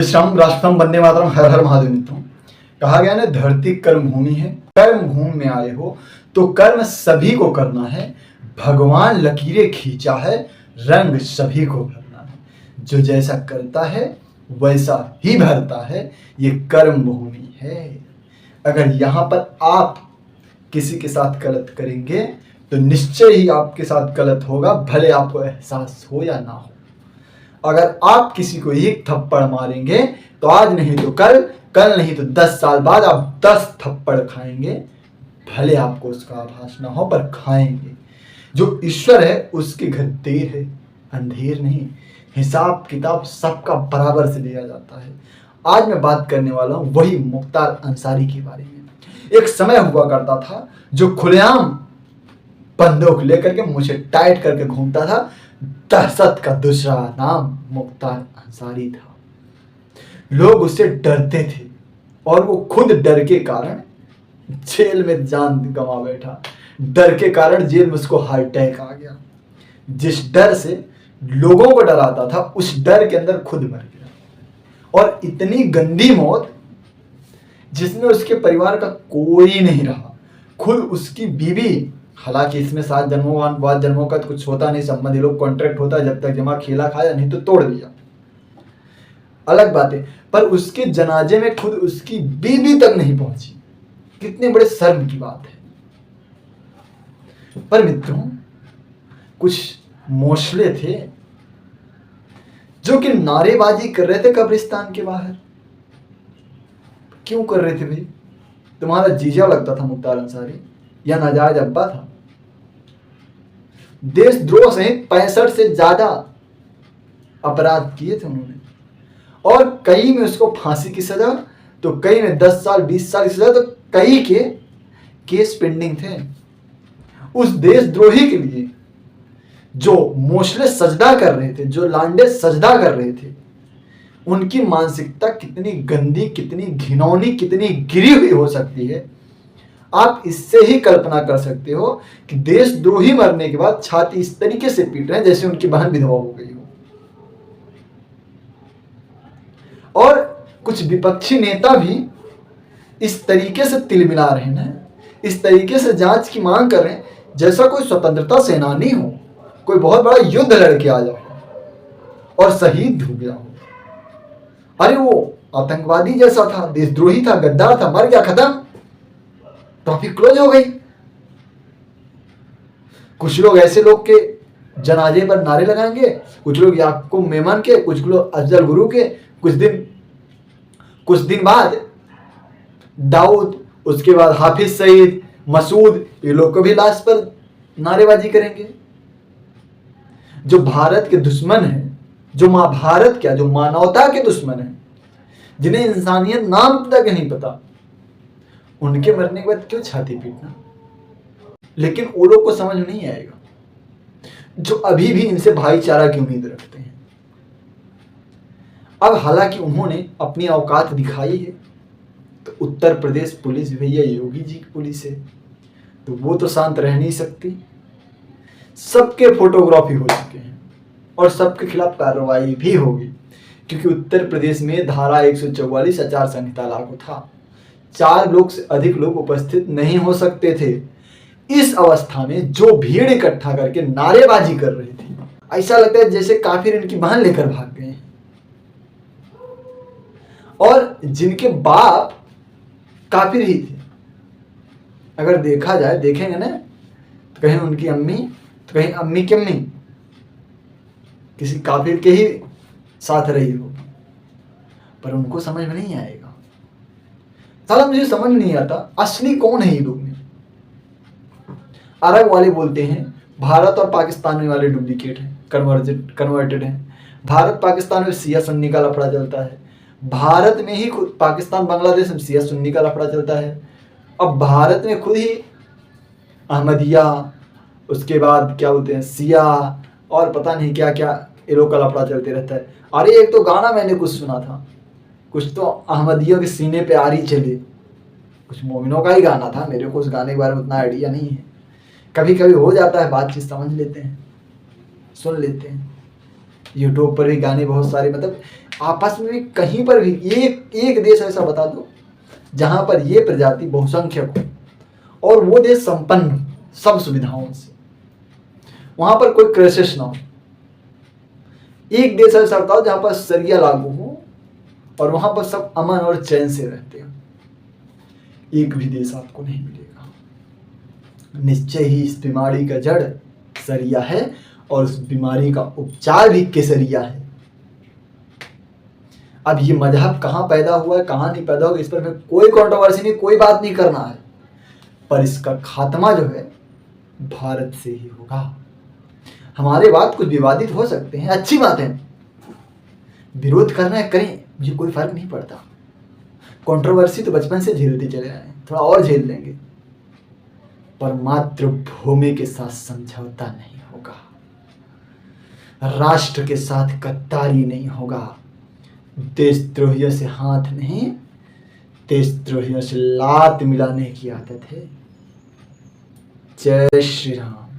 श्याम राष्ट्रम वंदे मातरम, हर हर महादेव। मित्रों, कहा गया ना, धरती कर्म भूमि है, कर्म भूमि में आए हो तो कर्म सभी को करना है। भगवान लकीरें खींचा है, रंग सभी को भरना है। जो जैसा करता है वैसा ही भरता है, ये कर्म भूमि है। अगर यहाँ पर आप किसी के साथ गलत करेंगे तो निश्चय ही आपके साथ गलत होगा, भले आपको एहसास हो या ना हो। अगर आप किसी को एक थप्पड़ मारेंगे तो आज नहीं तो कल, कल नहीं तो 10 साल बाद आप 10 थप्पड़ खाएंगे, भले आपको उसका आभास ना हो, पर खाएंगे। जो ईश्वर है उसके घर देर है, अंधेर नहीं। हिसाब किताब सबका बराबर से लिया जाता है। आज मैं बात करने वाला हूं वही मुख्तार अंसारी के बारे में। एक समय हुआ करता था जो खुलेआम बंदूक लेकर के मुझे टाइट करके घूमता था। दहशत का दूसरा नाम मुख्तार अंसारी था। लोग उससे डरते थे और वो खुद डर के कारण जेल में जान गंवा बैठा। डर के कारण जेल में उसको हार्ट अटैक आ गया। जिस डर से लोगों को डराता था, उस डर के अंदर खुद मर गया। और इतनी गंदी मौत जिसमें उसके परिवार का कोई नहीं रहा। खुद उसकी बीवी, हालांकि इसमें 7 जन्मों 5 जन्मों का तो कुछ होता नहीं, संबंध ये लोग कॉन्ट्रैक्ट होता है, जब तक जमा खेला खाया, नहीं तो तोड़ दिया, अलग बात है। पर उसके जनाजे में खुद उसकी बीवी तक नहीं पहुंची। कितने बड़े शर्म की बात है। पर मित्रों, कुछ मोशले थे जो कि नारेबाजी कर रहे थे कब्रिस्तान के बाहर। क्यों कर रहे थे भाई? तुम्हारा जीजा लगता था मुख्तार अंसारी या नाजायज अब्बा था? देशद्रोह सहित 65 से ज्यादा अपराध किए थे उन्होंने, और कई में उसको फांसी की सजा, तो कई में 10 साल 20 साल की सजा, तो कई के केस पेंडिंग थे। उस देशद्रोही के लिए जो मोशले सजदा कर रहे थे, जो लांडे सजदा कर रहे थे, उनकी मानसिकता कितनी गंदी, कितनी घिनौनी, कितनी गिरी हुई हो सकती है, आप इससे ही कल्पना कर सकते हो कि देशद्रोही मरने के बाद छाती इस तरीके से पीट रहे हैं जैसे उनकी बहन विधवा हो गई हो। और कुछ विपक्षी नेता भी इस तरीके से तिलमिला रहे हैं, इस तरीके से जांच की मांग कर रहे हैं जैसा कोई स्वतंत्रता सेनानी हो, कोई बहुत बड़ा युद्ध लड़के आ जाए और शहीद हो गया हो। अरे वो आतंकवादी जैसा था, देशद्रोही था, गद्दार था, मर गया, खत्म, टॉपिक क्लोज हो गई। कुछ लोग ऐसे लोग के जनाजे पर नारे लगाएंगे, कुछ लोग याकूब मेमन के, कुछ लोग अफजल गुरु के, कुछ दिन बाद दाऊद, उसके बाद हाफिज सईद, मसूद, ये लोग को भी लाश पर नारेबाजी करेंगे। जो भारत के दुश्मन हैं, जो महाभारत क्या, जो मानवता के दुश्मन हैं, जिन्हें इंसानियत नाम तक नहीं पता, उनके मरने के बाद क्यों छाती पीटना? लेकिन वो लोग को समझ नहीं आएगा जो अभी भी इनसे भाईचारा की उम्मीद रखते हैं। अब हालांकि उन्होंने अपनी औकात दिखाई है, तो उत्तर प्रदेश पुलिस, भैया योगी जी की पुलिस है, तो वो तो शांत रह नहीं सकती। सबके फोटोग्राफी हो चुके हैं और सबके खिलाफ कार्रवाई भी होगी, क्योंकि उत्तर प्रदेश में धारा 144 आचार संहिता लागू था। 4 लोग से अधिक लोग उपस्थित नहीं हो सकते थे। इस अवस्था में जो भीड़ इकट्ठा करके नारेबाजी कर रही थी, ऐसा लगता है जैसे काफिर इनकी बहन लेकर भाग गए। और जिनके बाप काफिर ही थे, अगर देखा जाए, देखेंगे ना, तो कहीं उनकी अम्मी, तो कहीं अम्मी की अम्मी किसी काफिर के ही साथ रही हो, पर उनको समझ में नहीं आएगा। साला मुझे समझ नहीं आता असली कौन है ये लोग। अरब वाले बोलते हैं भारत और पाकिस्तान में वाले डुप्लीकेट हैं, कन्वर्टेड हैं। भारत पाकिस्तान में सिया सुन्नी का लफड़ा चलता है। भारत में ही खुद पाकिस्तान बांग्लादेश में सिया सुन्नी का लफड़ा चलता है। अब भारत में खुद ही अहमदिया, उसके बाद क्या बोलते हैं सिया, और पता नहीं क्या क्या ये लोग का लफड़ा चलते रहता है। अरे एक तो गाना मैंने कुछ सुना था, कुछ तो अहमदियों के सीने पे आरी चले, कुछ मोमिनों का ही गाना था। मेरे को उस गाने के बारे में उतना आइडिया नहीं है। कभी कभी हो जाता है, बातचीत समझ लेते हैं, सुन लेते हैं। यूट्यूब पर भी गाने बहुत सारे, मतलब आपस में भी कहीं पर भी एक एक देश ऐसा बता दो जहां पर ये प्रजाति बहुसंख्यक हो और वो देश संपन्न हो सब सुविधाओं से, वहां पर कोई क्राइसिस ना हो। एक देश ऐसा बताओ जहां पर शरिया लागू हो और वहां पर सब अमन और चैन से रहते हो। एक भी देश आपको नहीं मिलेगा। निश्चय ही इस बीमारी का जड़ शरिया है और उस बीमारी का उपचार भी केसरिया है। अब ये मजहब कहाँ पैदा हुआ है कहाँ नहीं पैदा हुआ इस पर कोई कंट्रोवर्सी नहीं, कोई बात नहीं करना है, पर इसका खात्मा जो है भारत से ही होगा। हमारे बात कुछ विवादित हो सकते हैं, अच्छी बात है, विरोध करना है करें, मुझे कोई फर्क नहीं पड़ता। कंट्रोवर्सी तो बचपन से झेलते चले आए हैं, थोड़ा और झेल लेंगे, पर मातृभूमि के साथ समझौता नहीं होगा, राष्ट्र के साथ गद्दारी नहीं होगा, देशद्रोहियों से हाथ नहीं, देशद्रोहियों से लात मिलाने की आदत है। जय श्री राम।